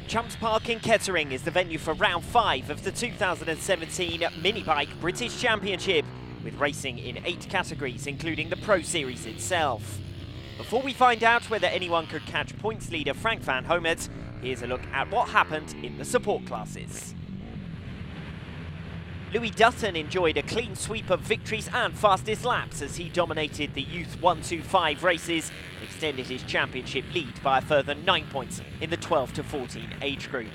Champs Park in Kettering is the venue for round 5 of the 2017 Minibike British Championship, with racing in 8 categories, including the Pro Series itself. Before we find out whether anyone could catch points leader Frank van Homert, here's a look at what happened in the support classes. Louis Dutton enjoyed a clean sweep of victories and fastest laps as he dominated the Youth 1-2-5 races and extended his championship lead by a further 9 points in the 12 to 14 age group.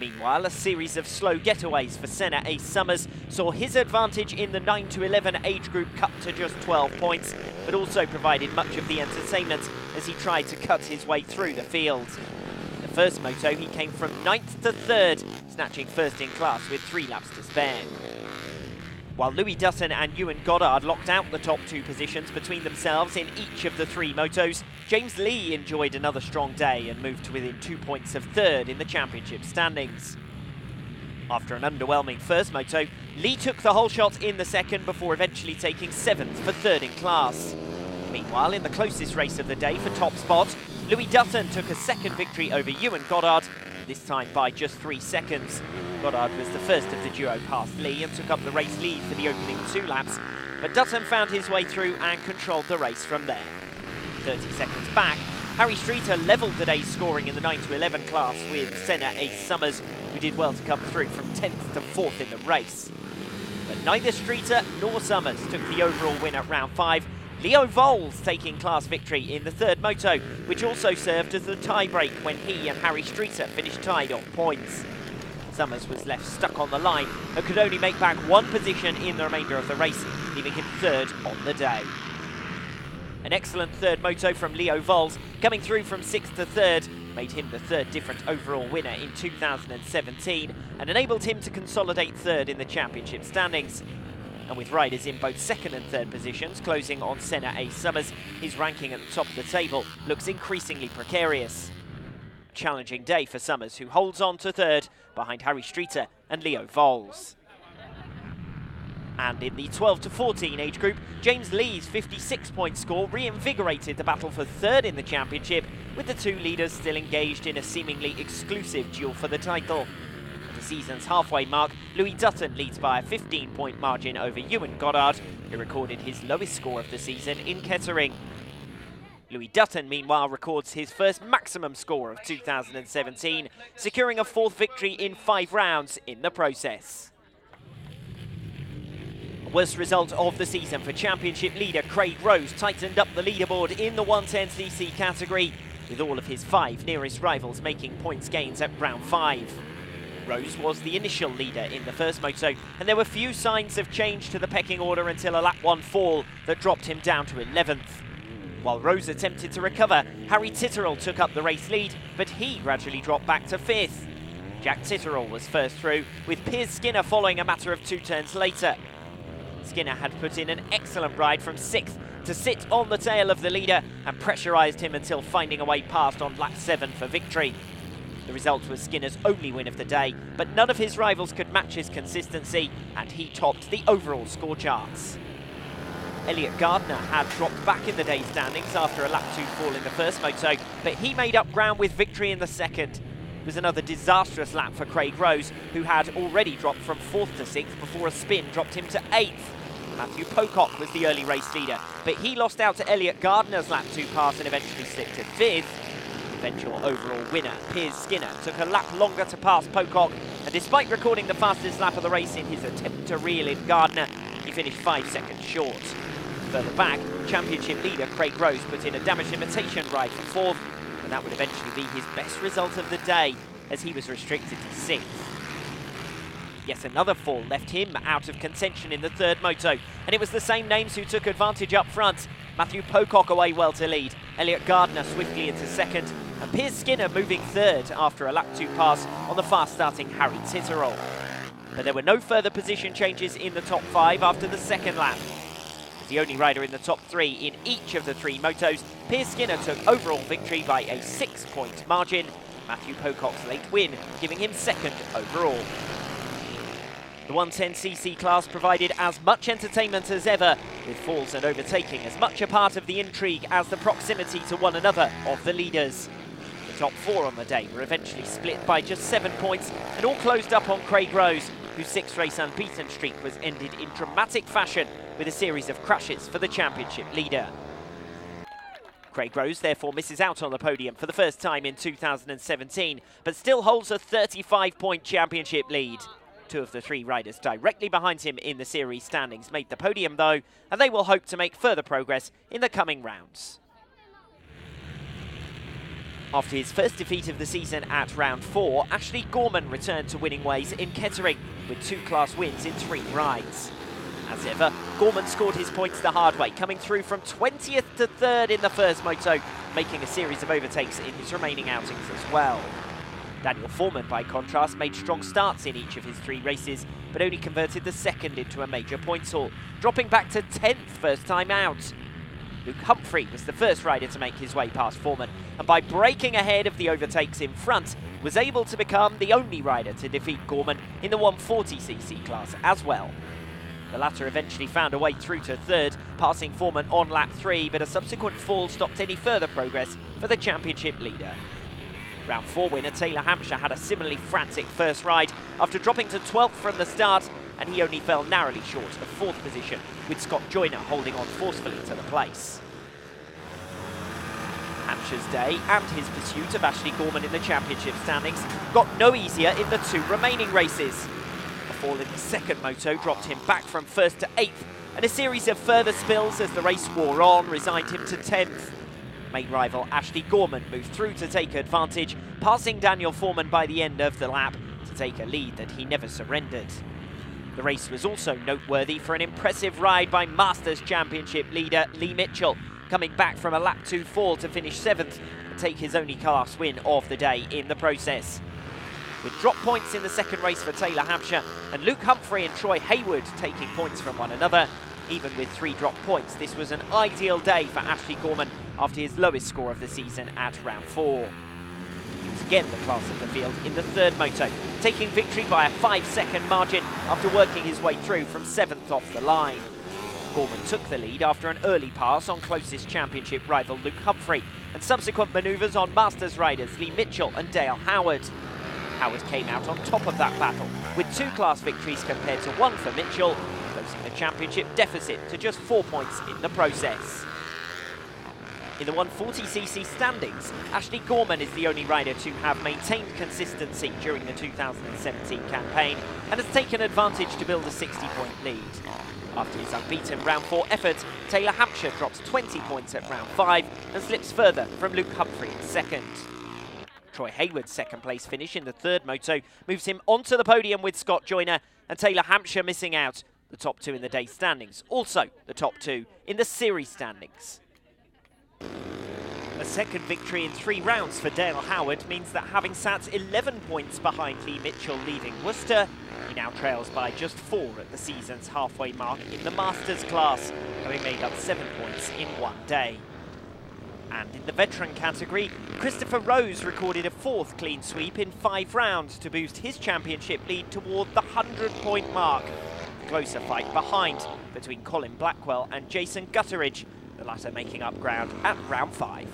Meanwhile, a series of slow getaways for Senna Ace Summers saw his advantage in the 9 to 11 age group cut to just 12 points, but also provided much of the entertainment as he tried to cut his way through the field. The first moto, he came from 9th to 3rd, snatching first in class with 3 laps to spare. While Louis Dutton and Ewan Goddard locked out the top 2 positions between themselves in each of the 3 motos, James Lee enjoyed another strong day and moved to within 2 points of 3rd in the championship standings. After an underwhelming first moto, Lee took the whole shot in the second before eventually taking 7th for 3rd in class. Meanwhile, in the closest race of the day for top spot, Louis Dutton took a second victory over Ewan Goddard, this time by just 3 seconds. Goddard was the first of the duo past Lee and took up the race lead for the opening 2 laps, but Dutton found his way through and controlled the race from there. 30 seconds back, Harry Streeter levelled the day's scoring in the 9 to 11 class with Senna Ace Summers, who did well to come through from 10th to 4th in the race. But neither Streeter nor Summers took the overall win at round 5, Leo Voles taking class victory in the 3rd moto, which also served as the tie-break when he and Harry Streeter finished tied on points. Summers was left stuck on the line and could only make back 1 position in the remainder of the race, leaving him 3rd on the day. An excellent 3rd moto from Leo Voles, coming through from 6th to 3rd, made him the 3rd different overall winner in 2017 and enabled him to consolidate 3rd in the championship standings. And with riders in both 2nd and 3rd positions closing on Senna Ace Summers, his ranking at the top of the table looks increasingly precarious. A challenging day for Summers, who holds on to 3rd behind Harry Streeter and Leo Voles. And in the 12 to 14 age group, James Lee's 56-point score reinvigorated the battle for 3rd in the championship, with the 2 leaders still engaged in a seemingly exclusive duel for the title. At the season's halfway mark, Louis Dutton leads by a 15-point margin over Ewan Goddard, who recorded his lowest score of the season in Kettering. Louis Dutton, meanwhile, records his first maximum score of 2017, securing a 4th victory in 5 rounds in the process. Worst result of the season for championship leader Craig Rose tightened up the leaderboard in the 110cc category, with all of his 5 nearest rivals making points gains at round 5. Rose was the initial leader in the first moto, and there were few signs of change to the pecking order until a lap 1 fall that dropped him down to 11th. While Rose attempted to recover, Harry Titterell took up the race lead, but he gradually dropped back to 5th. Jack Titterell was first through, with Piers Skinner following a matter of 2 turns later. Skinner had put in an excellent ride from 6th to sit on the tail of the leader and pressurised him until finding a way past on lap 7 for victory. The result was Skinner's only win of the day, but none of his rivals could match his consistency, and he topped the overall score charts. Elliot Gardner had dropped back in the day's standings after a lap 2 fall in the first moto, but he made up ground with victory in the second. It was another disastrous lap for Craig Rose, who had already dropped from 4th to 6th before a spin dropped him to 8th. Matthew Pocock was the early race leader, but he lost out to Elliot Gardner's lap 2 pass and eventually slipped to 5th. Eventual overall winner, Piers Skinner, took a lap longer to pass Pocock, and despite recording the fastest lap of the race in his attempt to reel in Gardner, he finished 5 seconds short. Further back, championship leader Craig Rose put in a damage limitation ride for 4th, and that would eventually be his best result of the day, as he was restricted to 6th. Yet another fall left him out of contention in the 3rd moto, and it was the same names who took advantage up front. Matthew Pocock away well to lead, Elliot Gardner swiftly into 2nd, and Piers Skinner moving 3rd after a lap 2 pass on the fast-starting Harry Titterell. But there were no further position changes in the top 5 after the 2nd lap. As the only rider in the top 3 in each of the 3 motos, Piers Skinner took overall victory by a 6-point margin, Matthew Pocock's late win giving him 2nd overall. The 110cc class provided as much entertainment as ever, with falls and overtaking as much a part of the intrigue as the proximity to one another of the leaders. top four on the day were eventually split by just 7 points and all closed up on Craig Rose, whose 6-race unbeaten streak was ended in dramatic fashion with a series of crashes for the championship leader. Craig Rose therefore misses out on the podium for the first time in 2017, but still holds a 35-point championship lead. Two of the three riders directly behind him in the series standings made the podium though, and they will hope to make further progress in the coming rounds. After his first defeat of the season at round 4, Ashley Gorman returned to winning ways in Kettering with 2 class wins in 3 rides. As ever, Gorman scored his points the hard way, coming through from 20th to 3rd in the first moto, making a series of overtakes in his remaining outings as well. Daniel Foreman, by contrast, made strong starts in each of his 3 races, but only converted the second into a major points haul, dropping back to 10th first time out. Luke Humphrey was the first rider to make his way past Foreman, and by breaking ahead of the overtakes in front, was able to become the only rider to defeat Gorman in the 140cc class as well. The latter eventually found a way through to 3rd, passing Foreman on lap 3, but a subsequent fall stopped any further progress for the championship leader. Round 4 winner Taylor Hampshire had a similarly frantic first ride after dropping to 12th from the start, and he only fell narrowly short of 4th position, with Scott Joyner holding on forcefully to the place. Hampshire's day and his pursuit of Ashley Gorman in the championship standings got no easier in the 2 remaining races. A fall in the second moto dropped him back from 1st to 8th, and a series of further spills as the race wore on resigned him to 10th. Main rival Ashley Gorman moved through to take advantage, passing Daniel Foreman by the end of the lap to take a lead that he never surrendered. The race was also noteworthy for an impressive ride by Masters Championship leader Lee Mitchell, coming back from a lap 2 fall to finish 7th and take his only class win of the day in the process. With drop points in the second race for Taylor Hampshire and Luke Humphrey and Troy Hayward taking points from one another, even with 3 drop points, this was an ideal day for Ashley Gorman after his lowest score of the season at round 4. He was again the class of the field in the 3rd moto, taking victory by a 5-second margin after working his way through from 7th off the line. Gorman took the lead after an early pass on closest championship rival Luke Humphrey and subsequent manoeuvres on Masters riders Lee Mitchell and Dale Howard. Howard came out on top of that battle with 2 class victories compared to 1 for Mitchell, closing the championship deficit to just 4 points in the process. In the 140cc standings, Ashley Gorman is the only rider to have maintained consistency during the 2017 campaign and has taken advantage to build a 60-point lead. After his unbeaten round 4 effort, Taylor Hampshire drops 20 points at round 5 and slips further from Luke Humphrey in 2nd. Troy Hayward's 2nd place finish in the 3rd moto moves him onto the podium with Scott Joyner, and Taylor Hampshire missing out, the top 2 in the day's standings, also the top 2 in the series standings. A second victory in 3 rounds for Dale Howard means that having sat 11 points behind Lee Mitchell leaving Worcester, he now trails by just 4 at the season's halfway mark in the Masters class, having made up 7 points in 1 day. And in the veteran category, Christopher Rose recorded a 4th clean sweep in 5 rounds to boost his championship lead toward the 100-point mark. A closer fight behind between Colin Blackwell and Jason Gutteridge, the latter making up ground at round 5.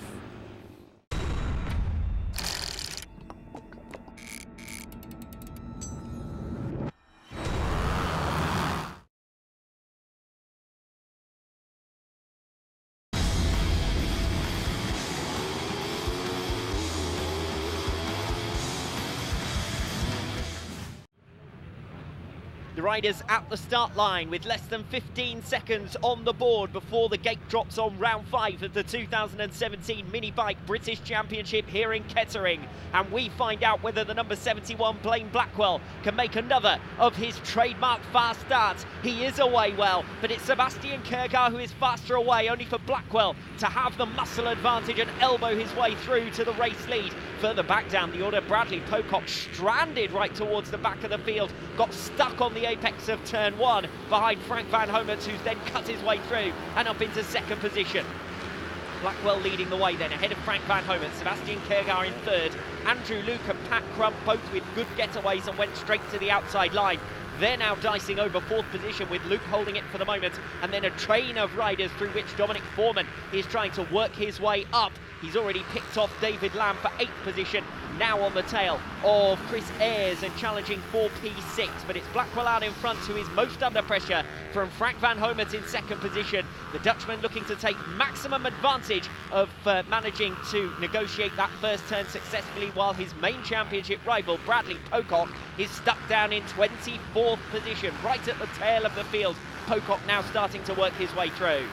The riders at the start line with less than 15 seconds on the board before the gate drops on round 5 of the 2017 Minibike British Championship here in Kettering. And we find out whether the number 71 Blaine Blackwell can make another of his trademark fast starts. He is away well, but it's Sebastian Kergar who is faster away, only for Blackwell to have the muscle advantage and elbow his way through to the race lead. Further back down the order, Bradley Pocock stranded right towards the back of the field, got stuck on the apex of turn 1 behind Frank Van Homert, who's then cut his way through and up into 2nd position. Blackwell leading the way then ahead of Frank Van Homert, Sebastian Kergar in 3rd, Andrew Luke and Pat Crump both with good getaways and went straight to the outside line. They're now dicing over 4th position with Luke holding it for the moment, and then a train of riders through which Dominic Foreman is trying to work his way up. He's already picked off David Lamb for 8th position, now on the tail of Chris Ayres and challenging for P6. But it's Blackwell out in front who is most under pressure from Frank van Homert in 2nd position. The Dutchman looking to take maximum advantage of managing to negotiate that first turn successfully, while his main championship rival, Bradley Pocock, is stuck down in 24th position, right at the tail of the field. Pocock now starting to work his way through.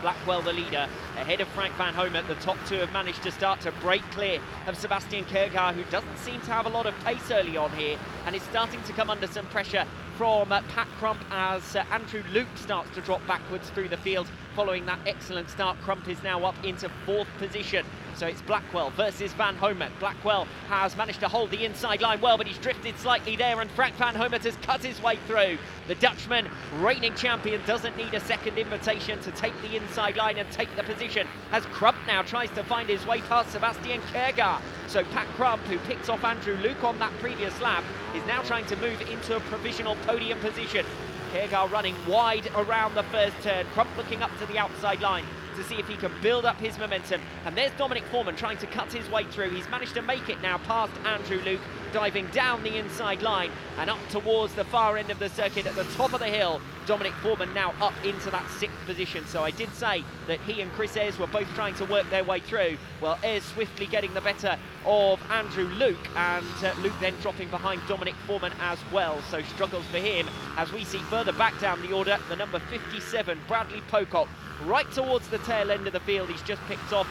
Blackwell the leader, ahead of Frank van Homert. The top two have managed to start to break clear of Sebastian Kjærgaard, who doesn't seem to have a lot of pace early on here and is starting to come under some pressure from Pat Crump as Andrew Luke starts to drop backwards through the field. Following that excellent start, Crump is now up into 4th position. So it's Blackwell versus Van Homert. Blackwell has managed to hold the inside line well, but he's drifted slightly there, and Frank van Homert has cut his way through. The Dutchman, reigning champion, doesn't need a second invitation to take the inside line and take the position, as Crump now tries to find his way past Sebastian Kjærgaard. So Pat Crump, who picks off Andrew Luke on that previous lap, is now trying to move into a provisional podium position. Kjærgaard running wide around the first turn. Crump looking up to the outside line to see if he can build up his momentum. And there's Dominic Foreman trying to cut his way through. He's managed to make it now past Andrew Luke, diving down the inside line and up towards the far end of the circuit at the top of the hill. Dominic Foreman now up into that 6th position. So I did say that he and Chris Ayres were both trying to work their way through. Well, Ayres swiftly getting the better of Andrew Luke, and Luke then dropping behind Dominic Foreman as well. So struggles for him as we see further back down the order, the number 57, Bradley Pocock, right towards the tail end of the field. He's just picked off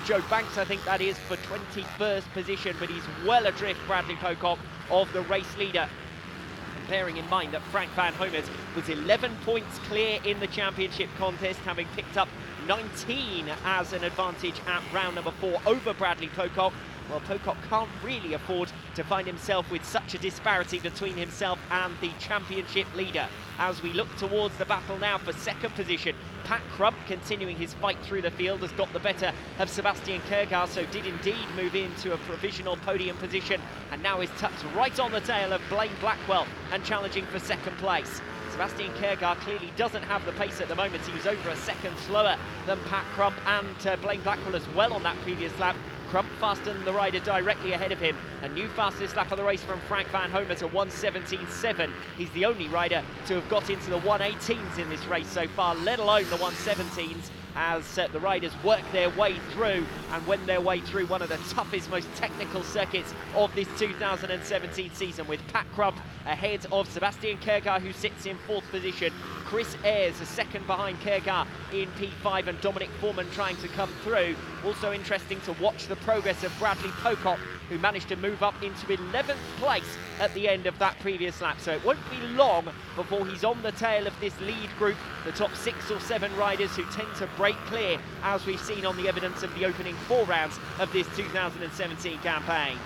Joe Banks, I think that is, for 21st position, but he's well adrift, Bradley Pocock, of the race leader. And bearing in mind that Frank van Homert was 11 points clear in the championship contest, having picked up 19 as an advantage at round number 4 over Bradley Pocock. Well, Pocock can't really afford to find himself with such a disparity between himself and the championship leader. As we look towards the battle now for 2nd position, Pat Crump, continuing his fight through the field, has got the better of Sebastian Kjærgaard, so did indeed move into a provisional podium position, and now is tucked right on the tail of Blaine Blackwell and challenging for 2nd place. Sebastian Kjærgaard clearly doesn't have the pace at the moment. He was over a second slower than Pat Crump and Blaine Blackwell as well on that previous lap. Crump faster than the rider directly ahead of him. A new fastest lap of the race from Frank van Homert, a 1:17.7. He's the only rider to have got into the 1:18s in this race so far, let alone the 1:17s, as the riders work their way through and wend their way through one of the toughest, most technical circuits of this 2017 season, with Pat Crump ahead of Sebastian Kjærgaard, who sits in 4th position. Chris Ayres a second behind Kjærgaard in P5, and Dominic Foreman trying to come through. Also interesting to watch the progress of Bradley Pocock, who managed to move up into 11th place at the end of that previous lap. So it won't be long before he's on the tail of this lead group, the top 6 or 7 riders who tend to break clear, as we've seen on the evidence of the opening 4 rounds of this 2017 campaign.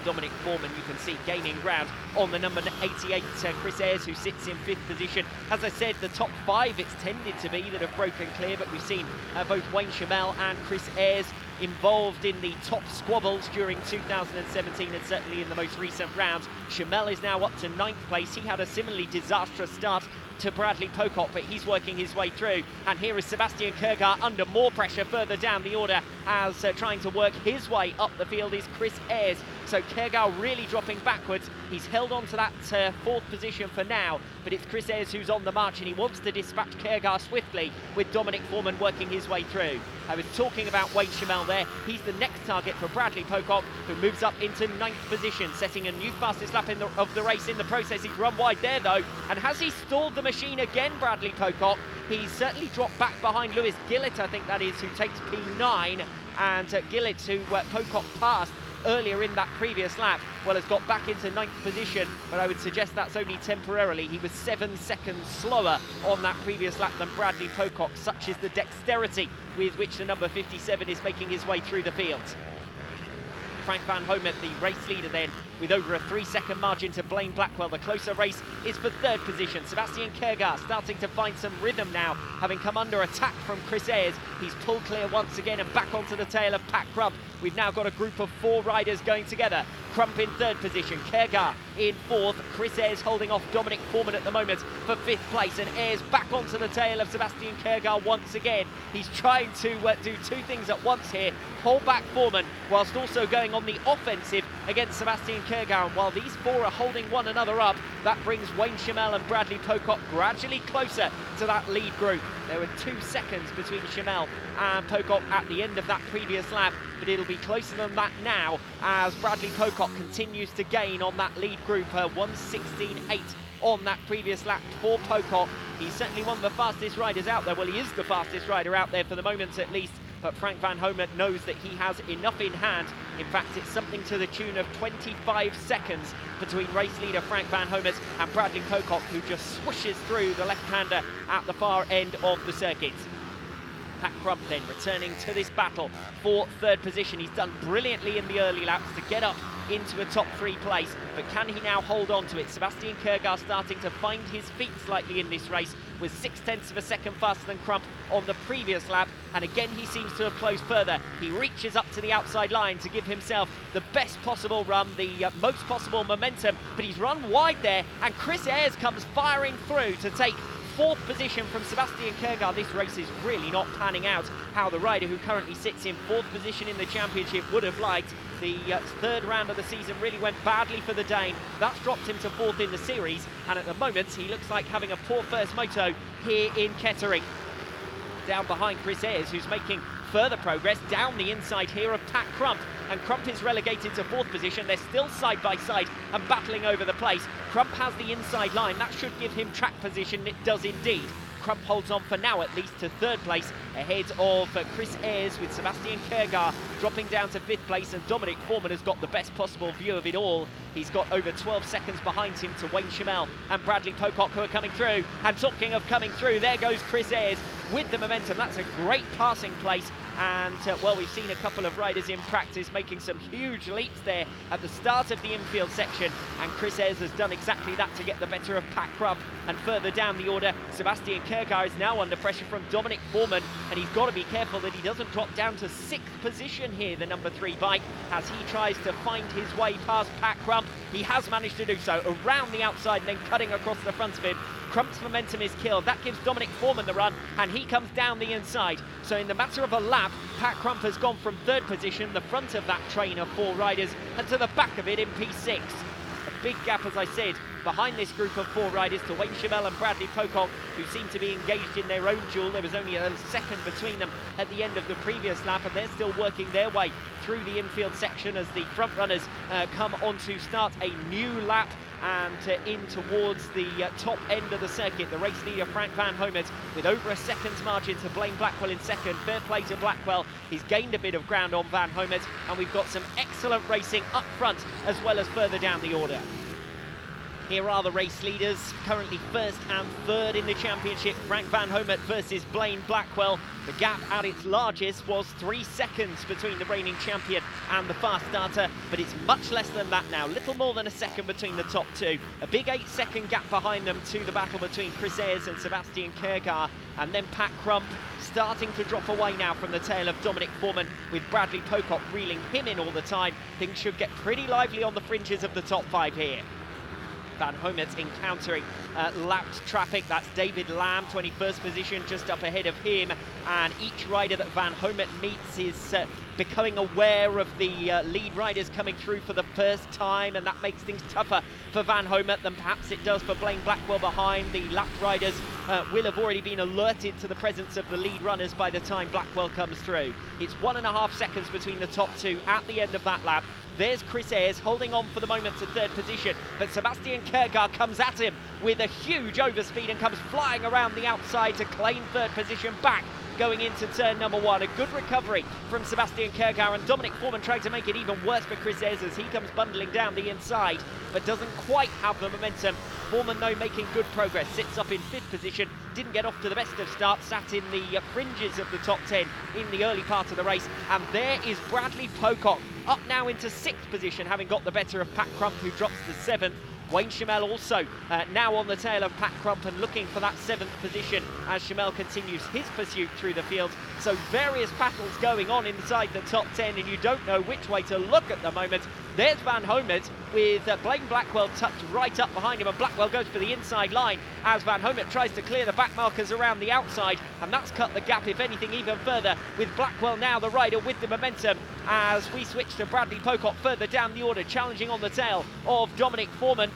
Dominic Foreman, you can see, gaining ground on the number 88, Chris Ayres, who sits in 5th position. As I said, the top 5 it's tended to be that have broken clear, but we've seen both Wayne Chamel and Chris Ayres involved in the top squabbles during 2017 and certainly in the most recent rounds. Chamel is now up to 9th place. He had a similarly disastrous start to Bradley Pocock, but he's working his way through. And here is Sebastian Kjærgaard under more pressure further down the order, as trying to work his way up the field is Chris Ayres. So Kjærgaard really dropping backwards. He's held on to that 4th position for now, but it's Chris Ayres who's on the march, and he wants to dispatch Kjærgaard swiftly, with Dominic Foreman working his way through. I was talking about Wayne Chamel there. He's the next target for Bradley Pocock, who moves up into 9th position, setting a new fastest lap of the race in the process. He's run wide there though, and has he stalled the machine again, Bradley Pocock? He's certainly dropped back behind Lewis Gillett, I think that is, who takes P9, and Gillett, who Pocock passed earlier in that previous lap, well, has got back into 9th position, but I would suggest that's only temporarily. He was 7 seconds slower on that previous lap than Bradley Pocock. Such is the dexterity with which the number 57 is making his way through the field. Frank van Homert, the race leader then, with over a 3-second margin to Blaine Blackwell. The closer race is for 3rd position. Sebastian Kjærgaard starting to find some rhythm now, having come under attack from Chris Ayres. He's pulled clear once again and back onto the tail of Pat Crump. We've now got a group of 4 riders going together. Crump in 3rd position, Kjærgaard in fourth. Chris Ayres holding off Dominic Foreman at the moment for fifth place, and Ayres back onto the tail of Sebastian Kjærgaard once again. He's trying to do two things at once here, hold back Foreman whilst also going on the offensive against Sebastian Kjærgaard. And while these four are holding one another up, that brings Wayne Chamel and Bradley Pocock gradually closer to that lead group. There were 2 seconds between Chamel and Pocock at the end of that previous lap, but it'll be closer than that now as Bradley Pocock continues to gain on that lead group, 1:16.8 on that previous lap for Pocock. He's certainly one of the fastest riders out there. Well, he is the fastest rider out there for the moment at least, but Frank van Homet knows that he has enough in hand. In fact, it's something to the tune of 25 seconds between race leader Frank van Homet and Bradley Pocock, who just swooshes through the left-hander at the far end of the circuit. Pat Crump then returning to this battle for third position. He's done brilliantly in the early laps to get up into a top 3 place, but can he now hold on to it? Sebastian Kjærgaard starting to find his feet slightly in this race, was 0.6 of a second faster than Crump on the previous lap, and again he seems to have closed further. He reaches up to the outside line to give himself the best possible run, the most possible momentum, but he's run wide there, and Chris Ayres comes firing through to take fourth position from Sebastian Kjærgaard. This race is really not panning out how the rider who currently sits in fourth position in the championship would have liked. The third round of the season really went badly for the Dane. That's dropped him to fourth in the series, and at the moment he looks like having a poor first moto here in Kettering. Down behind Chris Ayres, who's making further progress down the inside here of Pat Crump, and Crump is relegated to fourth position. They're still side by side and battling over the place. Crump has the inside line. That should give him track position. It does indeed. Crump holds on for now at least to third place ahead of Chris Ayres, with Sebastian Kjærgaard dropping down to fifth place, and Dominic Foreman has got the best possible view of it all. He's got over 12 seconds behind him to Wayne Chamel and Bradley Pocock, who are coming through. And talking of coming through, there goes Chris Ayres with the momentum. That's a great passing place, and well, we've seen a couple of riders in practice making some huge leaps there at the start of the infield section, and Chris Ayres has done exactly that to get the better of Pat Crump. And further down the order, Sebastian Kjærgaard is now under pressure from Dominic Foreman, and he's got to be careful that he doesn't drop down to sixth position here, the number 3 bike, as he tries to find his way past Pat Crump. He has managed to do so around the outside and then cutting across the front of him. Crump's momentum is killed. That gives Dominic Foreman the run, and he comes down the inside. So in the matter of a lap, Pat Crump has gone from third position, the front of that train of 4 riders, and to the back of it in P6. A big gap, as I said, behind this group of 4 riders to Wayne Chamel and Bradley Pocock, who seem to be engaged in their own duel. There was only a second between them at the end of the previous lap, and they're still working their way through the infield section as the front runners come on to start a new lap and in towards the top end of the circuit. The race leader Frank van Homet with over a second's margin to Blaine Blackwell in second. Fair play to Blackwell. He's gained a bit of ground on van Homet, and we've got some excellent racing up front as well as further down the order. Here are the race leaders, currently first and third in the championship. Frank van Homet versus Blaine Blackwell. The gap at its largest was 3 seconds between the reigning champion and the fast starter, but it's much less than that now. Little more than a second between the top 2. A big 8-second gap behind them to the battle between Chris Ayres and Sebastian Kjærgaard. And then Pat Crump starting to drop away now from the tail of Dominic Foreman, with Bradley Pocock reeling him in all the time. Things should get pretty lively on the fringes of the top 5 here. Van Homet encountering lapped traffic. That's David Lamb, 21st position, just up ahead of him. And each rider that Van Homet meets is becoming aware of the lead riders coming through for the first time, and that makes things tougher for Van Homet than perhaps it does for Blaine Blackwell behind. The lapped riders will have already been alerted to the presence of the lead runners by the time Blackwell comes through. It's 1.5 seconds between the top 2 at the end of that lap. There's Chris Ayres holding on for the moment to third position, but Sebastian Kjærgaard comes at him with a huge overspeed and comes flying around the outside to claim third position back going into turn number 1. A good recovery from Sebastian Kjærgaard, and Dominic Foreman trying to make it even worse for Chris Ayres as he comes bundling down the inside, but doesn't quite have the momentum. Foreman, though, making good progress, sits up in 5th position, didn't get off to the best of starts, sat in the fringes of the top 10 in the early part of the race. And there is Bradley Pocock, up now into 6th position, having got the better of Pat Crump, who drops to 7th. Wayne Chamel also now on the tail of Pat Crump and looking for that 7th position as Chamel continues his pursuit through the field. So various battles going on inside the top 10, and you don't know which way to look at the moment. There's Van Homert with Blaine Blackwell tucked right up behind him, and Blackwell goes for the inside line as Van Homert tries to clear the back markers around the outside, and that's cut the gap, if anything, even further, with Blackwell now the rider with the momentum as we switch to Bradley Pocock further down the order, challenging on the tail of Dominic Foreman.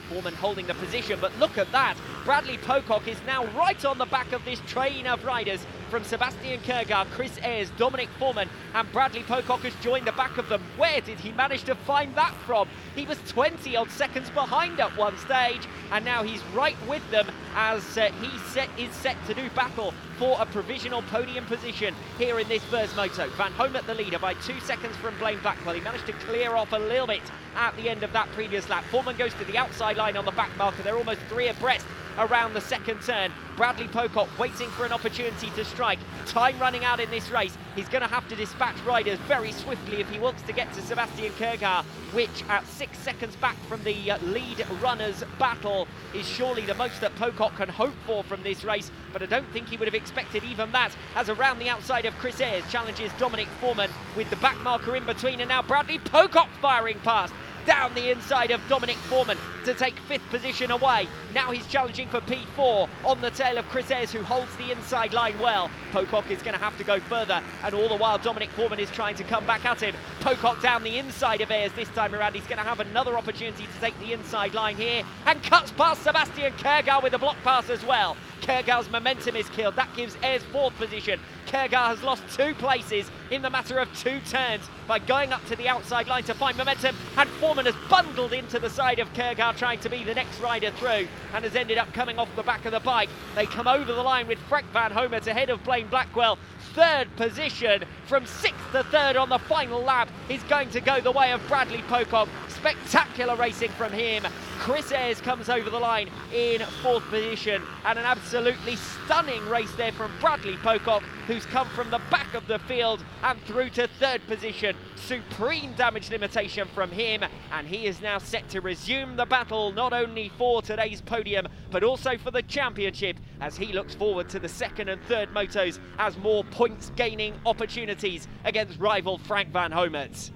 Foreman holding the position, but look at that. Bradley Pocock is now right on the back of this train of riders from Sebastian Kjærgaard, Chris Ayres, Dominic Foreman, and Bradley Pocock has joined the back of them. Where did he manage to find that from? He was 20 odd seconds behind at one stage, and now he's right with them as he is set to do battle for a provisional podium position here in this first moto. Van Homert the leader by 2 seconds from Blaine Blackwell. He managed to clear off a little bit at the end of that previous lap. Foreman goes to the outside line on the back marker. They're almost 3 abreast around the second turn. Bradley Pocock waiting for an opportunity to strike. Time running out in this race. He's going to have to dispatch riders very swiftly if he wants to get to Sebastian Kjærgaard, which at 6 seconds back from the lead runners battle is surely the most that Pocock can hope for from this race, but I don't think he would have expected even that, as around the outside of Chris Ayres challenges Dominic Foreman with the back marker in between, and now Bradley Pocock firing past down the inside of Dominic Foreman to take 5th position away. Now he's challenging for P4 on the tail of Chris Ayres, who holds the inside line well. Pocock is going to have to go further, and all the while Dominic Foreman is trying to come back at him. Pocock down the inside of Ayres this time around. He's going to have another opportunity to take the inside line here, and cuts past Sebastian Kjærgaard with a block pass as well. Kjærgaard's momentum is killed. That gives Ayres 4th position. Kjærgaard has lost 2 places in the matter of 2 turns by going up to the outside line to find momentum, and Foreman has bundled into the side of Kjærgaard trying to be the next rider through, and has ended up coming off the back of the bike. They come over the line with Frank Van Homert ahead of Blaine Blackwell. 3rd position from 6th to 3rd on the final lap is going to go the way of Bradley Pocock. Spectacular racing from him. Chris Ayres comes over the line in 4th position, and an absolutely stunning race there from Bradley Pocock, who's come from the back of the field and through to 3rd position. Supreme damage limitation from him, and he is now set to resume the battle not only for today's podium but also for the championship, as he looks forward to the 2nd and 3rd motos as more points gaining opportunities against rival Frank Van Homert.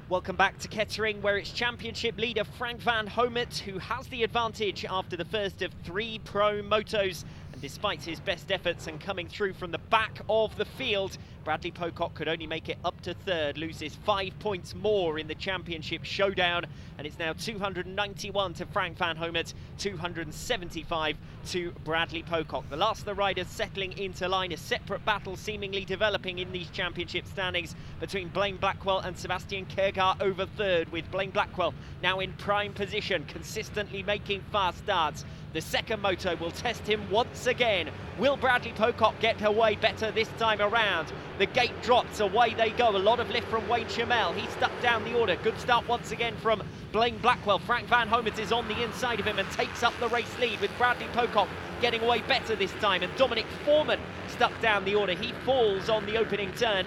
Welcome back to Kettering, where it's championship leader Frank Van Homert, who has the advantage after the first of 3 pro motos. And despite his best efforts and coming through from the back of the field, Bradley Pocock could only make it up to 3rd, loses 5 points more in the championship showdown, and it's now 291 to Frank Van Homert, 275 to Bradley Pocock. The last of the riders settling into line, a separate battle seemingly developing in these championship standings between Blaine Blackwell and Sebastian Kjærgaard over 3rd, with Blaine Blackwell now in prime position, consistently making fast starts. The 2nd moto will test him once again. Will Bradley Pocock get away better this time around? The gate drops, away they go. A lot of lift from Wayne Chamel. He's stuck down the order. Good start once again from Blaine Blackwell. Frank Van Homert is on the inside of him and takes up the race lead, with Bradley Pocock getting away better this time. And Dominic Foreman stuck down the order. He falls on the opening turn.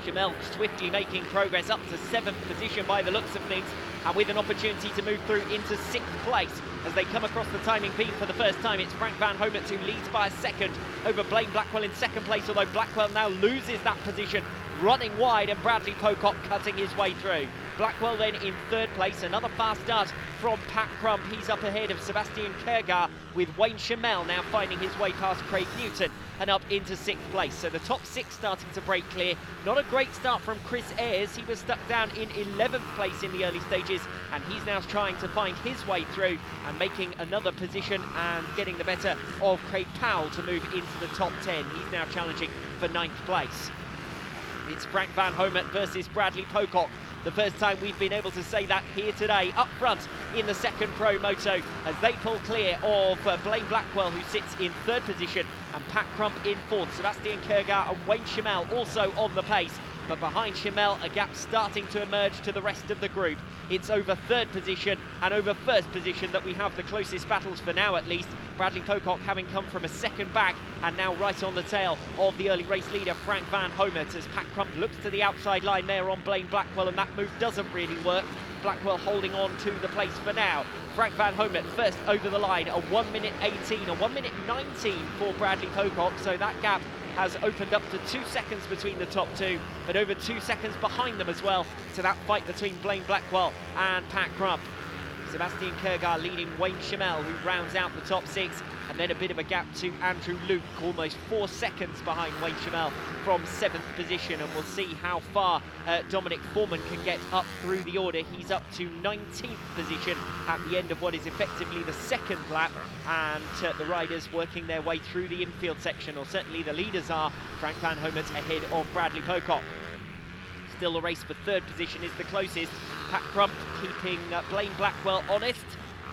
Chamel swiftly making progress up to 7th position by the looks of things, and with an opportunity to move through into 6th place. As they come across the timing beam for the first time, it's Frank Van Homert who leads by a second over Blaine Blackwell in 2nd place, although Blackwell now loses that position, running wide, and Bradley Pocock cutting his way through. Blackwell then in 3rd place, another fast start from Pat Crump. He's up ahead of Sebastian Kjærgaard, with Wayne Chamel now finding his way past Craig Newton and up into 6th place. So the top 6 starting to break clear. Not a great start from Chris Ayres. He was stuck down in 11th place in the early stages, and he's now trying to find his way through and making another position and getting the better of Craig Powell to move into the top 10. He's now challenging for 9th place. It's Frank Van Homert versus Bradley Pocock. The first time we've been able to say that here today, up front in the 2nd pro moto, as they pull clear of Blaine Blackwell, who sits in 3rd position, and Pat Crump in 4th. Sebastian Kjærgaard and Wayne Chamel also on the pace, but behind Chamel, a gap starting to emerge to the rest of the group. It's over 3rd position and over 1st position that we have the closest battles for now, at least, Bradley Pocock having come from a second back and now right on the tail of the early race leader Frank Van Homert as Pat Crump looks to the outside line there on Blaine Blackwell, and that move doesn't really work. Blackwell holding on to the place for now. Frank Van Homert first over the line, a 1 minute 18, a 1 minute 19 for Bradley Pocock, so that gap has opened up to 2 seconds between the top two, but over 2 seconds behind them as well to that fight between Blaine Blackwell and Pat Crump. Sebastian Kergar leading Wayne Chamel, who rounds out the top six, and then a bit of a gap to Andrew Luke, almost 4 seconds behind Wayne Chamel from 7th position, and we'll see how far Dominic Foreman can get up through the order. He's up to 19th position at the end of what is effectively the second lap, and the riders working their way through the infield section, or certainly the leaders are. Frank Van Homert ahead of Bradley Pocock. Still the race for 3rd position is the closest. Pat Crump keeping Blaine Blackwell honest.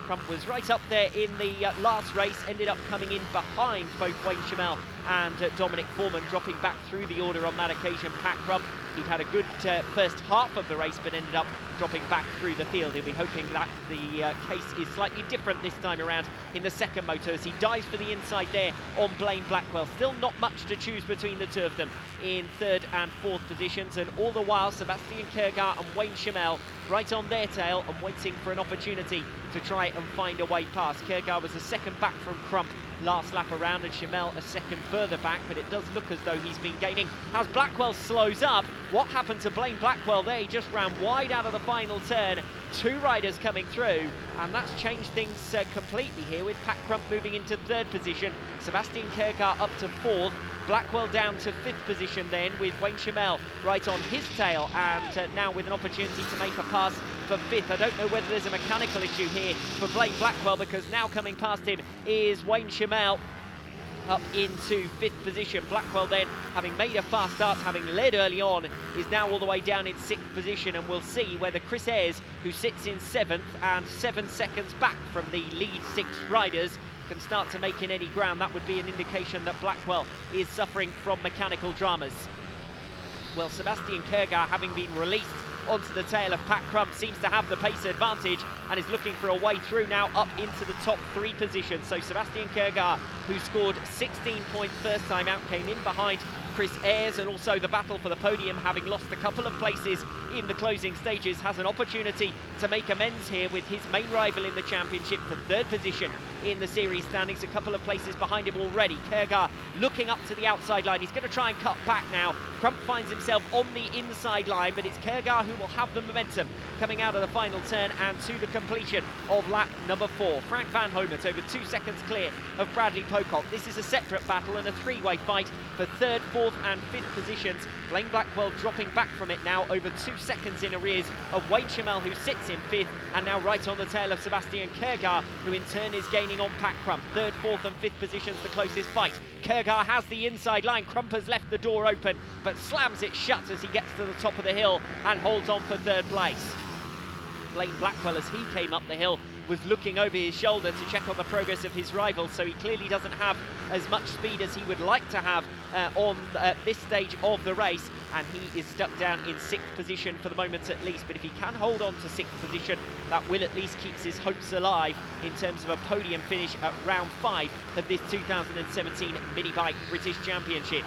Crump was right up there in the last race, ended up coming in behind both Wayne Chamel and Dominic Foreman, dropping back through the order on that occasion. Pat Crump, he'd had a good first half of the race, but ended up dropping back through the field. He'll be hoping that the case is slightly different this time around in the second motor as he dives for the inside there on Blaine Blackwell. Still not much to choose between the two of them in 3rd and 4th positions, and all the while Sebastian Kergar and Wayne Chamel right on their tail and waiting for an opportunity to try and find a way past. Kergar was a second back from Crump last lap around, and Chamel a second further back, but it does look as though he's been gaining. As Blackwell slows up, what happened to Blaine Blackwell there? He just ran wide out of the final turn. 2 riders coming through, and that's changed things completely here, with Pat Crump moving into 3rd position, Sebastian Kergar up to 4th, Blackwell down to 5th position then, with Wayne Chamel right on his tail, and now with an opportunity to make a pass for 5th. I don't know whether there's a mechanical issue here for Blaine Blackwell, because now coming past him is Wayne Chamel up into 5th position. Blackwell then, having made a fast start, having led early on, is now all the way down in 6th position, and we'll see whether Chris Ayres, who sits in 7th and 7 seconds back from the lead 6 riders, can start to make in any ground. That would be an indication that Blackwell is suffering from mechanical dramas. Well, Sebastian Kergar, having been released onto the tail of Pat Crump, seems to have the pace advantage and is looking for a way through now up into the top 3 positions. So Sebastian Kergar, who scored 16 points first time out, came in behind Chris Ayres, and also the battle for the podium, having lost a couple of places in the closing stages, has an opportunity to make amends here with his main rival in the championship for 3rd position in the series standings, a couple of places behind him already. Kergar looking up to the outside line, he's going to try and cut back now. Crump finds himself on the inside line, but it's Kergar who will have the momentum coming out of the final turn and to the completion of lap number 4. Frank Van Homert over 2 seconds clear of Bradley Pocock. This is a separate battle and a 3-way fight for 3rd, 4th and 5th positions. Blaine Blackwell dropping back from it now, over 2 seconds in arrears of Wayne Chamel, who sits in 5th, and now right on the tail of Sebastian Kergar, who in turn is gaining on Pat Crump. 3rd, 4th and 5th positions, the closest fight. Kergar has the inside line. Crump has left the door open, but slams it shut as he gets to the top of the hill and holds on for 3rd place. Blaine Blackwell, as he came up the hill, was looking over his shoulder to check on the progress of his rival, so he clearly doesn't have as much speed as he would like to have on this stage of the race, and he is stuck down in 6th position for the moment at least. But if he can hold on to 6th position, that will at least keep his hopes alive in terms of a podium finish at round 5 of this 2017 Minibike British Championship.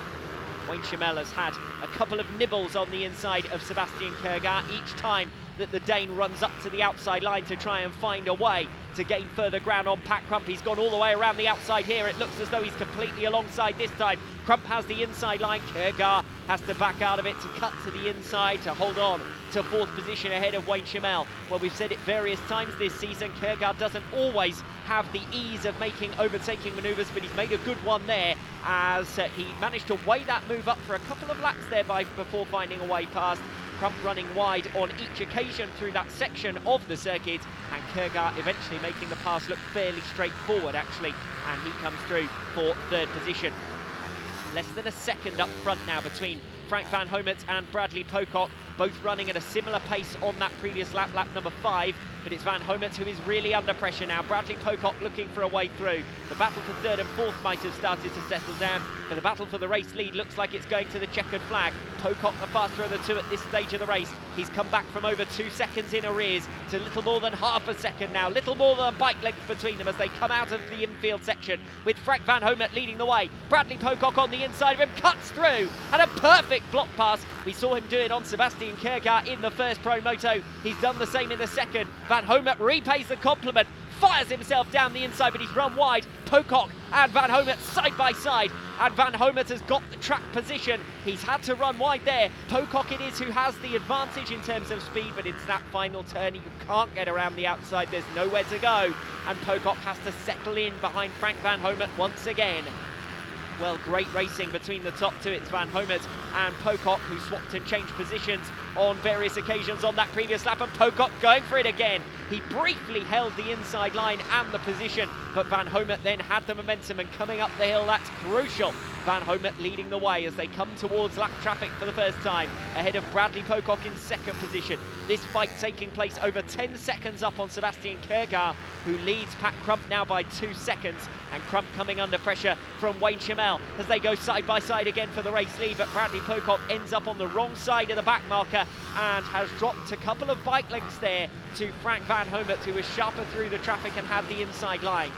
Wayne Chamel has had a couple of nibbles on the inside of Sebastian Kergar each time that the Dane runs up to the outside line to try and find a way to gain further ground on Pat Crump. He's gone all the way around the outside here. It looks as though he's completely alongside this time. Crump has the inside line. Kergar has to back out of it to cut to the inside to hold on to 4th position ahead of Wayne Chamel. Well, we've said it various times this season, Kergar doesn't always have the ease of making overtaking manoeuvres, but he's made a good one there as he managed to weigh that move up for a couple of laps there before finding a way past. Crump running wide on each occasion through that section of the circuit, and Kergar eventually making the pass look fairly straightforward actually, and he comes through for 3rd position. Less than a second up front now between Frank Van Homert and Bradley Pocock, both running at a similar pace on that previous lap, lap number 5. but it's Van Homet who is really under pressure now. Bradley Pocock looking for a way through. The battle for third and fourth might have started to settle down, but the battle for the race lead looks like it's going to the checkered flag. Pocock the faster of the two at this stage of the race. He's come back from over 2 seconds in arrears to little more than half a second now, little more than a bike length between them as they come out of the infield section, with Frank Van Homet leading the way. Bradley Pocock on the inside of him, cuts through, and a perfect block pass. We saw him do it on Sebastian Kierkegaard in the first Pro Moto. He's done the same in the second. Van Homet repays the compliment, fires himself down the inside, but he's run wide. Pocock and Van Homet side by side, and Van Homet has got the track position. He's had to run wide there. Pocock it is who has the advantage in terms of speed, but it's that final turn. You can't get around the outside. There's nowhere to go, and Pocock has to settle in behind Frank Van Homet once again. Well, great racing between the top two. It's Van Homet and Pocock, who swapped and changed positions on various occasions on that previous lap, and Pocock going for it again. He briefly held the inside line and the position, but Van Homet then had the momentum, and coming up the hill, that's crucial. Van Homet leading the way as they come towards lap traffic for the first time, ahead of Bradley Pocock in second position. This fight taking place over 10 seconds up on Sebastian Kierkegaard, who leads Pat Crump now by 2 seconds, and Crump coming under pressure from Wayne Chamel as they go side by side again for the race lead, but Bradley Pocock ends up on the wrong side of the back marker and has dropped a couple of bike lengths there to Frank Van Homet, who was sharper through the traffic and had the inside line.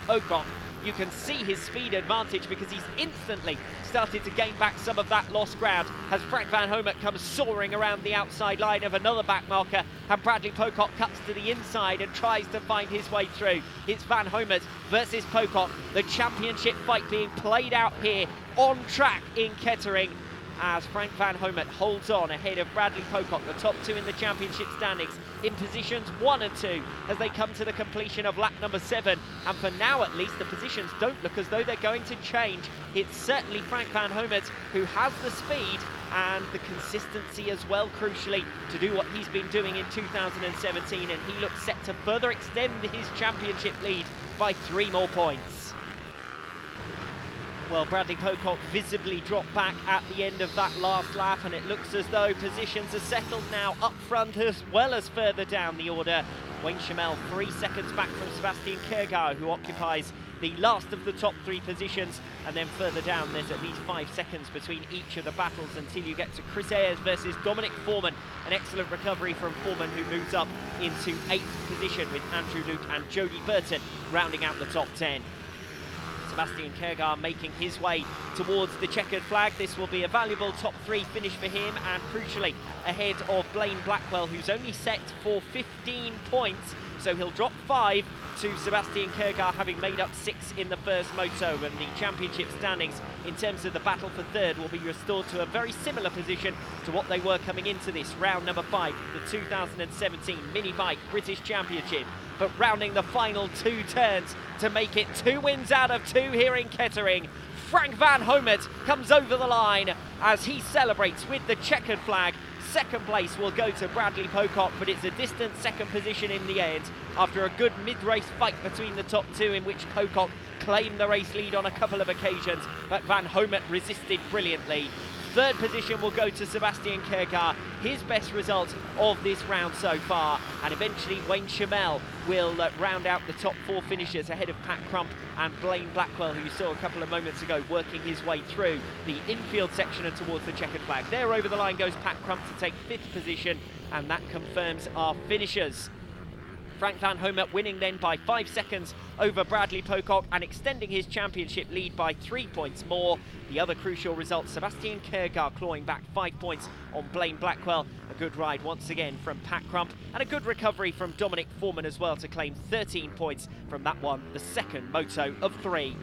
Pocock, you can see his speed advantage because he's instantly started to gain back some of that lost ground as Frank Van Homet comes soaring around the outside line of another back marker, and Bradley Pocock cuts to the inside and tries to find his way through. It's Van Homet versus Pocock, the championship fight being played out here on track in Kettering, as Frank Van Homet holds on ahead of Bradley Pocock, the top two in the championship standings, in positions 1 and 2 as they come to the completion of lap number 7. And for now at least, the positions don't look as though they're going to change. It's certainly Frank Van Homet who has the speed and the consistency as well, crucially, to do what he's been doing in 2017, and he looks set to further extend his championship lead by 3 more points. Well, Bradley Pocock visibly dropped back at the end of that last lap, and it looks as though positions are settled now up front as well as further down the order. Wayne Chamel 3 seconds back from Sebastian Kierkegaard, who occupies the last of the top 3 positions, and then further down there's at least 5 seconds between each of the battles until you get to Chris Ayres versus Dominic Foreman. An excellent recovery from Foreman, who moves up into 8th position, with Andrew Luke and Jody Burton rounding out the top 10. Sebastian Kierkegaard making his way towards the checkered flag. This will be a valuable top 3 finish for him, and crucially ahead of Blaine Blackwell, who's only set for 15 points, so he'll drop 5 to Sebastian Kierkegaard, having made up 6 in the first moto, and the championship standings in terms of the battle for third will be restored to a very similar position to what they were coming into this round number 5, the 2017 Minibike British Championship. But rounding the final 2 turns to make it 2 wins out of 2 here in Kettering, Frank Van Homet comes over the line as he celebrates with the checkered flag. Second place will go to Bradley Pocock, but it's a distant second position in the end after a good mid-race fight between the top 2, in which Pocock claimed the race lead on a couple of occasions, but Van Homet resisted brilliantly. Third position will go to Sebastian Kierkegaard, his best result of this round so far, and eventually Wayne Chamel will round out the top 4 finishers ahead of Pat Crump and Blaine Blackwell, who you saw a couple of moments ago working his way through the infield section and towards the checkered flag. There over the line goes Pat Crump to take 5th position, and that confirms our finishers. Frank Van Homet winning then by 5 seconds over Bradley Pocock and extending his championship lead by 3 points more. The other crucial result, Sebastian Kierkegaard clawing back 5 points on Blaine Blackwell. A good ride once again from Pat Crump, and a good recovery from Dominic Foreman as well to claim 13 points from that one, the second moto of 3.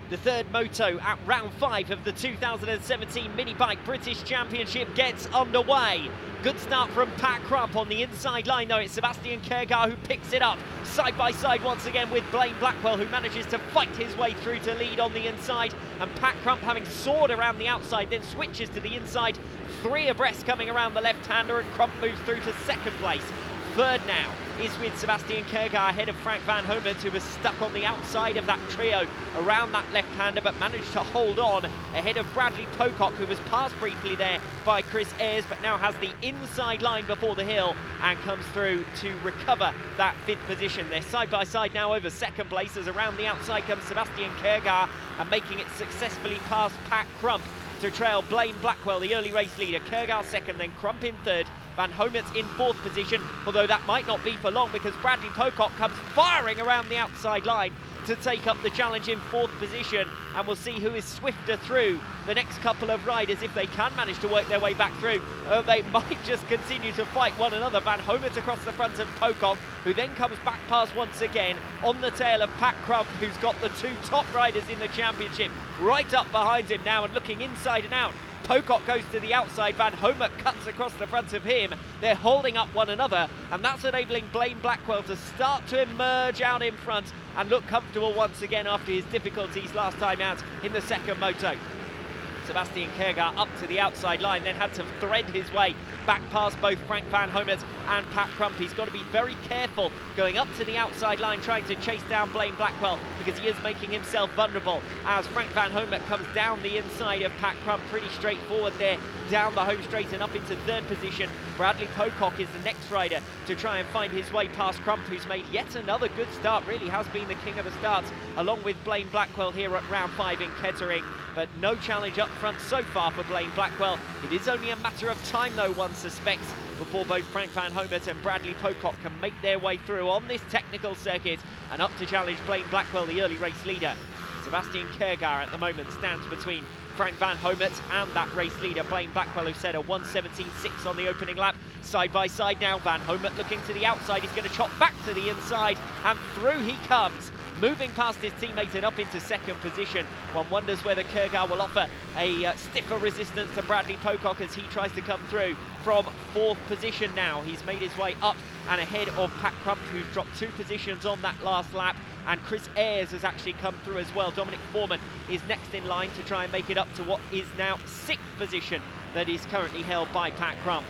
The third moto at round 5 of the 2017 Minibike British Championship gets underway. Good start from Pat Crump on the inside line, though. It's Sebastian Kjærgaard who picks it up side by side once again with Blaine Blackwell, who manages to fight his way through to lead on the inside. And Pat Crump, having soared around the outside, then switches to the inside. 3 abreast coming around the left-hander, and Crump moves through to second place. Third now is with Sebastian Kjærgaard ahead of Frank van Homert, who was stuck on the outside of that trio around that left-hander, but managed to hold on ahead of Bradley Pocock, who was passed briefly there by Chris Ayres, but now has the inside line before the hill and comes through to recover that 5th position. They're side by side now over second place, as around the outside comes Sebastian Kjærgaard and making it successfully past Pat Crump to trail Blaine Blackwell, the early race leader. Kjærgaard second, then Crump in third. Van Homert's in 4th position, although that might not be for long, because Bradley Pocock comes firing around the outside line to take up the challenge in 4th position, and we'll see who is swifter through the next couple of riders if they can manage to work their way back through. They might just continue to fight one another. Van Homert across the front of Pocock, who then comes back past once again on the tail of Pat Crump, who's got the 2 top riders in the championship right up behind him now and looking inside and out. Pocock goes to the outside, Van Homert cuts across the front of him. They're holding up one another, and that's enabling Blaine Blackwell to start to emerge out in front and look comfortable once again after his difficulties last time out in the second moto. Sebastian Kjærgaard up to the outside line, then had to thread his way back past both Frank van Homert and Pat Crump. He's got to be very careful going up to the outside line, trying to chase down Blaine Blackwell, because he is making himself vulnerable as Frank van Homert comes down the inside of Pat Crump. Pretty straightforward there, down the home straight and up into 3rd position. Bradley Pocock is the next rider to try and find his way past Crump, who's made yet another good start, really has been the king of the starts, along with Blaine Blackwell here at round 5 in Kettering. But no challenge up front so far for Blaine Blackwell. It is only a matter of time, though, one suspects, before both Frank van Homert and Bradley Pocock can make their way through on this technical circuit and up to challenge Blaine Blackwell, the early race leader. Sebastian Kjærgaard at the moment stands between Frank van Homert and that race leader Blaine Blackwell, who set a 1:17.6 on the opening lap. Side by side now, Van Homert looking to the outside. He's going to chop back to the inside, and through he comes, moving past his teammate and up into 2nd position. One wonders whether Kjærgaard will offer a stiffer resistance to Bradley Pocock as he tries to come through from 4th position now. He's made his way up and ahead of Pat Crump, who's dropped 2 positions on that last lap, and Chris Ayres has actually come through as well. Dominic Foreman is next in line to try and make it up to what is now 6th position that is currently held by Pat Crump.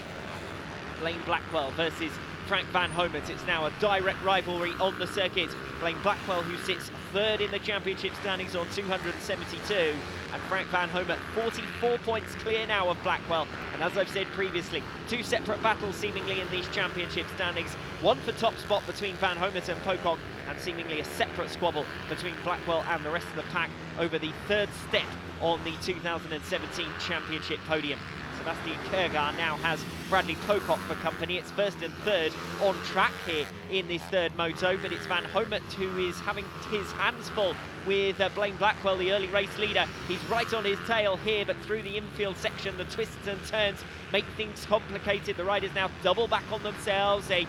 Blaine Blackwell versus Frank van Homert. It's now a direct rivalry on the circuit. Blaine Blackwell, who sits 3rd in the championship standings on 272, and Frank van Homert 44 points clear now of Blackwell. And as I've said previously, 2 separate battles seemingly in these championship standings. One for top spot between Van Homert and Pocock, and seemingly a separate squabble between Blackwell and the rest of the pack over the 3rd step on the 2017 championship podium. Sebastian Kjærgaard now has Bradley Pocock for company. It's 1st and 3rd on track here in this 3rd moto, but it's Van Homert who is having his hands full with Blaine Blackwell, the early race leader. He's right on his tail here, but through the infield section, the twists and turns make things complicated. The riders now double back on themselves. A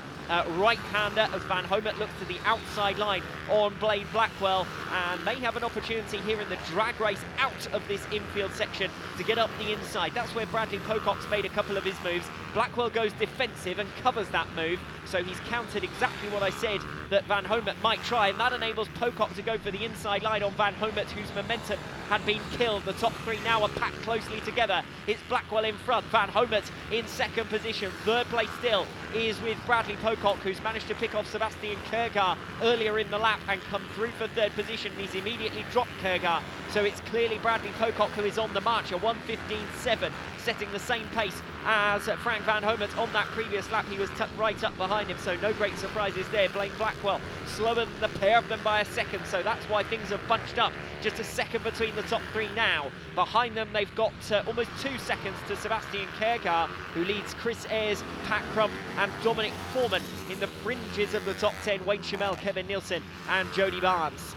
right-hander as Van Homert looks to the outside line on Blaine Blackwell, and may have an opportunity here in the drag race out of this infield section to get up the inside. That's where Bradley Pocock's made a couple of his moves. Blackwell goes defensive and covers that move, so he's countered exactly what I said that Van Homert might try, and that enables Pocock to go for the inside line on Van Homert, whose momentum had been killed. The top 3 now are packed closely together. It's Blackwell in front, Van Homert in 2nd position. 3rd place still is with Bradley Pocock, who's managed to pick off Sebastian Kjærgaard earlier in the lap and come through for 3rd position. He's immediately dropped Kjærgaard, so it's clearly Bradley Pocock who is on the march, a 1:15.7, setting the same pace as Frank van Homert on that previous lap. He was tucked right up behind him, so no great surprises there. Blaine Blackwell slower than the pair of them by a second, so that's why things have bunched up. Just a second between the top 3 now. Behind them, they've got almost 2 seconds to Sebastian Kjærgaard, who leads Chris Ayres, Pat Crump and Dominic Foreman. In the fringes of the top 10, Wayne Chamel, Kevin Nielsen and Jody Barnes.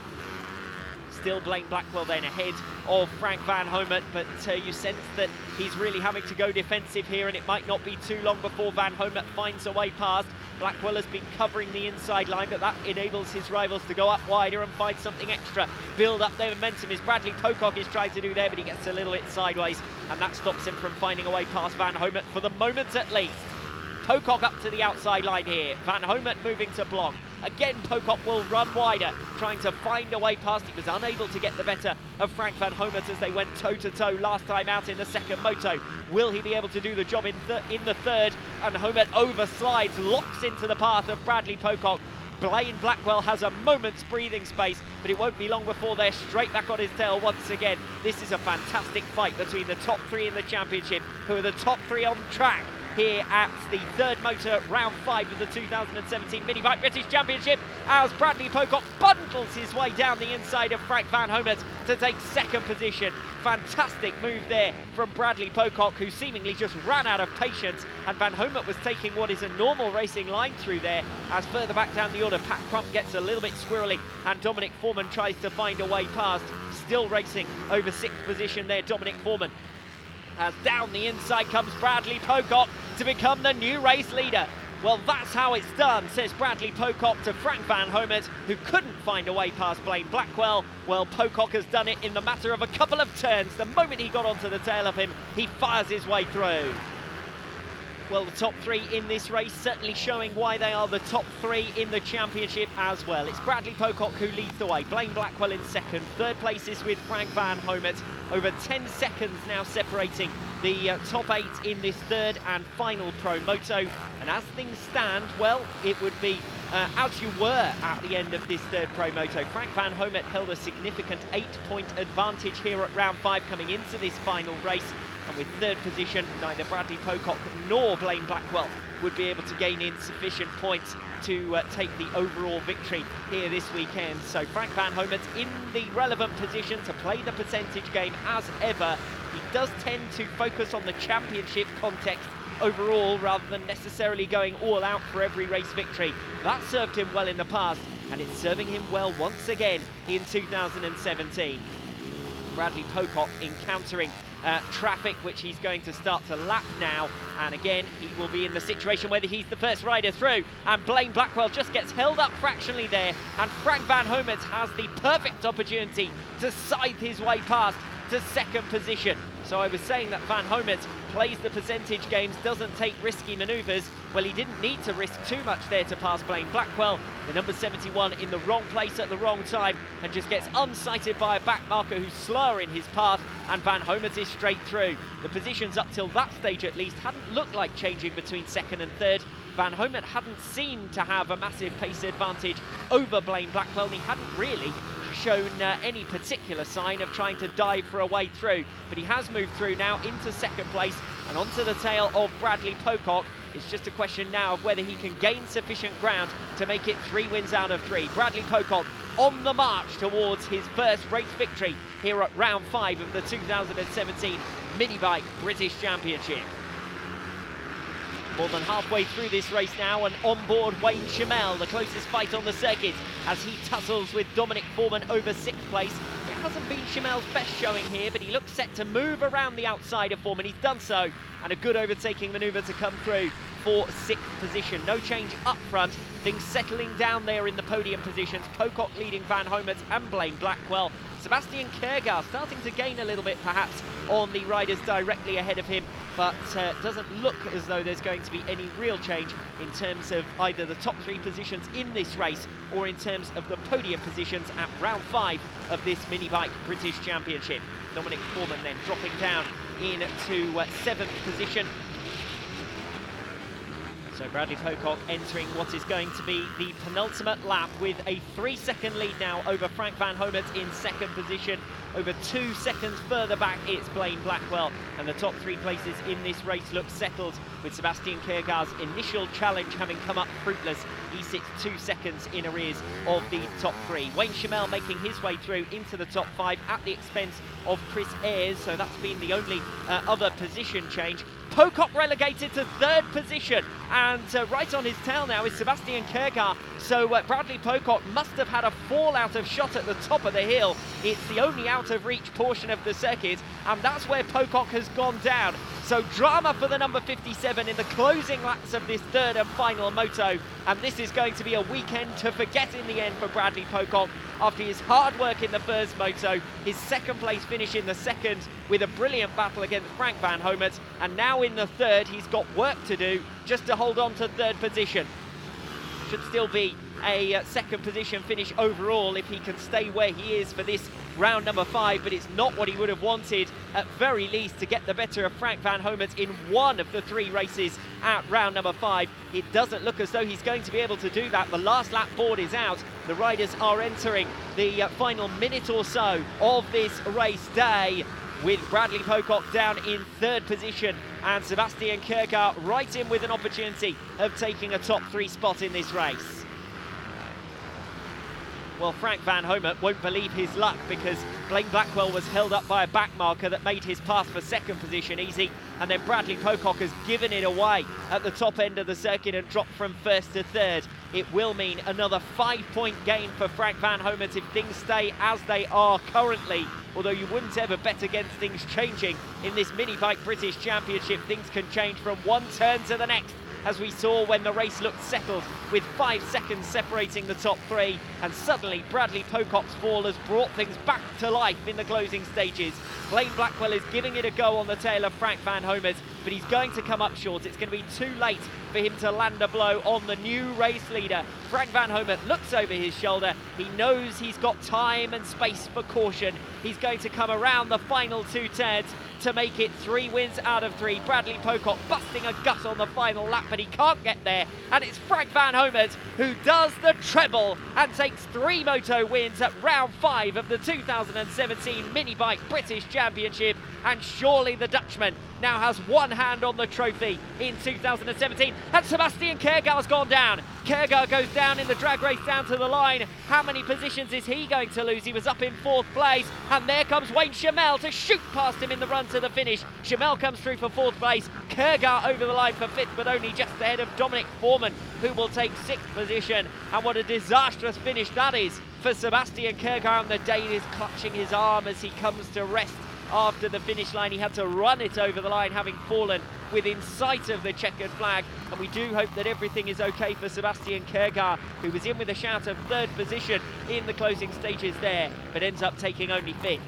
Still Blaine Blackwell then ahead of Frank Van Homet, but you sense that he's really having to go defensive here, and it might not be too long before Van Homet finds a way past. Blackwell has been covering the inside line, but that enables his rivals to go up wider and find something extra. Build up their momentum as Bradley Pocock is trying to do there, but he gets a little bit sideways, and that stops him from finding a way past Van Homet for the moment at least. Pocock up to the outside line here. Van Homet moving to block. Again, Pocock will run wider, trying to find a way past. He was unable to get the better of Frank Van Homet as they went toe-to-toe last time out in the second moto. Will he be able to do the job in the third? And Homet overslides, locks into the path of Bradley Pocock. Blaine Blackwell has a moment's breathing space, but it won't be long before they're straight back on his tail once again. This is a fantastic fight between the top three in the championship, who are the top three on track here at the third motor round 5 of the 2017 Minibike British Championship, as Bradley Pocock bundles his way down the inside of Frank Van Homet to take second position. Fantastic move there from Bradley Pocock, who seemingly just ran out of patience, and Van Homet was taking what is a normal racing line through there. As further back down the order, Pat Crump gets a little bit squirrely, and Dominic Foreman tries to find a way past. Still racing over 6th position there, Dominic Foreman. As down the inside comes Bradley Pocock to become the new race leader. Well, that's how it's done, says Bradley Pocock to Frank Van Homet, who couldn't find a way past Blaine Blackwell. Well, Pocock has done it in the matter of a couple of turns. The moment he got onto the tail of him, he fires his way through. Well, the top three in this race certainly showing why they are the top three in the championship as well. It's Bradley Pocock who leads the way. Blaine Blackwell in second. Third place is with Frank Van Homet. Over 10 seconds now separating the top 8 in this third and final Pro Moto. And as things stand, well, it would be as you were at the end of this third Pro Moto. Frank Van Homet held a significant 8-point advantage here at round 5 coming into this final race. And with third position, neither Bradley Pocock nor Blaine Blackwell would be able to gain in sufficient points to take the overall victory here this weekend. So Frank Van Homet in the relevant position to play the percentage game as ever. He does tend to focus on the championship context overall rather than necessarily going all out for every race victory. That served him well in the past, and it's serving him well once again in 2017. Bradley Pocock encountering traffic, which he's going to start to lap now, and again he will be in the situation whether he's the first rider through, and Blaine Blackwell just gets held up fractionally there, and Frank Van Homet has the perfect opportunity to scythe his way past to second position. So I was saying that Van Homet plays the percentage games, doesn't take risky manoeuvres. Well, he didn't need to risk too much there to pass Blaine Blackwell. The number 71 in the wrong place at the wrong time, and just gets unsighted by a back marker who's slower in his path, and Van Homet is straight through. The positions up till that stage at least hadn't looked like changing between second and third. Van Homet hadn't seemed to have a massive pace advantage over Blaine Blackwell, and he hadn't really shown any particular sign of trying to dive for a way through, but he has moved through now into second place and onto the tail of Bradley Pocock. It's just a question now of whether he can gain sufficient ground to make it 3 wins out of 3. Bradley Pocock on the march towards his first race victory here at round 5 of the 2017 Minibike British Championship. More than halfway through this race now, and on board Wayne Chamel, the closest fight on the circuit, as he tussles with Dominic Foreman over 6th place. It hasn't been Chamel's best showing here, but he looks set to move around the outside of Foreman. He's done so, and a good overtaking manoeuvre to come through for 6th position. No change up front, things settling down there in the podium positions. Pocock leading Van Homet and Blaine Blackwell. Sebastian Kiergaard starting to gain a little bit perhaps on the riders directly ahead of him, but doesn't look as though there's going to be any real change in terms of either the top 3 positions in this race or in terms of the podium positions at round 5 of this Minibike British Championship. Dominic Foreman then dropping down into 7th position. So Bradley Pocock entering what is going to be the penultimate lap with a 3-second lead now over Frank Van Homet in second position. Over 2 seconds further back, it's Blaine Blackwell, and the top 3 places in this race look settled, with Sebastian Kiergaard's initial challenge having come up fruitless. He sits 2 seconds in arrears of the top 3. Wayne Chamel making his way through into the top 5 at the expense of Chris Ayres, so that's been the only other position change. Pocock relegated to 3rd position And right on his tail now is Sebastian Kjærgaard. So Bradley Pocock must have had a fallout of shot at the top of the hill. It's the only out of reach portion of the circuit, and that's where Pocock has gone down. So drama for the number 57 in the closing laps of this third and final moto, and this is going to be a weekend to forget in the end for Bradley Pocock. After his hard work in the first moto, his second place finish in the second with a brilliant battle against Frank van Homert, and now in the third he's got work to do just to hold on to third position. Should still be a second position finish overall if he can stay where he is for this round number 5, but it's not what he would have wanted, at very least, to get the better of Frank van Homert in one of the 3 races at round number 5. It doesn't look as though he's going to be able to do that. The last lap board is out. The riders are entering the final minute or so of this race day, with Bradley Pocock down in third position and Sebastian Kjærgaard right in with an opportunity of taking a top 3 spot in this race. Well, Frank van Homert won't believe his luck, because Blaine Blackwell was held up by a back marker that made his pass for second position easy, and then Bradley Pocock has given it away at the top end of the circuit and dropped from first to third. It will mean another 5-point gain for Frank van Homert if things stay as they are currently, although you wouldn't ever bet against things changing in this Minibike British Championship. Things can change from one turn to the next, as we saw when the race looked settled, with 5 seconds separating the top 3, and suddenly Bradley Pocock's fall has brought things back to life in the closing stages. Blaine Blackwell is giving it a go on the tail of Frank van Homert, but he's going to come up short. It's going to be too late for him to land a blow on the new race leader. Frank van Homert looks over his shoulder. He knows he's got time and space for caution. He's going to come around the final 2 turns to make it 3 wins out of 3. Bradley Pocock busting a gut on the final lap, but he can't get there, and it's Frank van Homert who does the treble and takes 3 moto wins at round 5 of the 2017 Minibike British Championship. And surely the Dutchman now has one hand on the trophy in 2017, and Sebastian Kjærgaard has gone down. Kjærgaard goes down in the drag race down to the line. How many positions is he going to lose? He was up in 4th place, and there comes Wayne Chamel to shoot past him in the run to the finish. Chamel comes through for 4th place, Kjærgaard over the line for 5th, but only just ahead of Dominic Foreman, who will take 6th position. And what a disastrous finish that is for Sebastian Kjærgaard, and the Dane is clutching his arm as he comes to rest after the finish line. He had to run it over the line, having fallen within sight of the checkered flag, and we do hope that everything is okay for Sebastian Kjærgaard, who was in with a shout of 3rd position in the closing stages there, but ends up taking only 5th.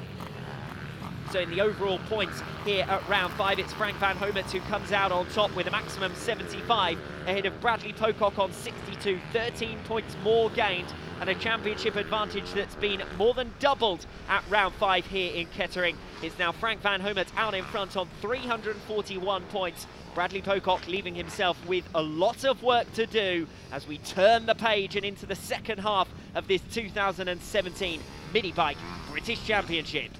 So in the overall points here at round 5, it's Frank van Homert who comes out on top with a maximum 75, ahead of Bradley Pocock on 62, 13 points more gained, and a championship advantage that's been more than doubled at round 5 here in Kettering. It's now Frank van Homert out in front on 341 points. Bradley Pocock leaving himself with a lot of work to do as we turn the page and into the second half of this 2017 Minibike British Championship.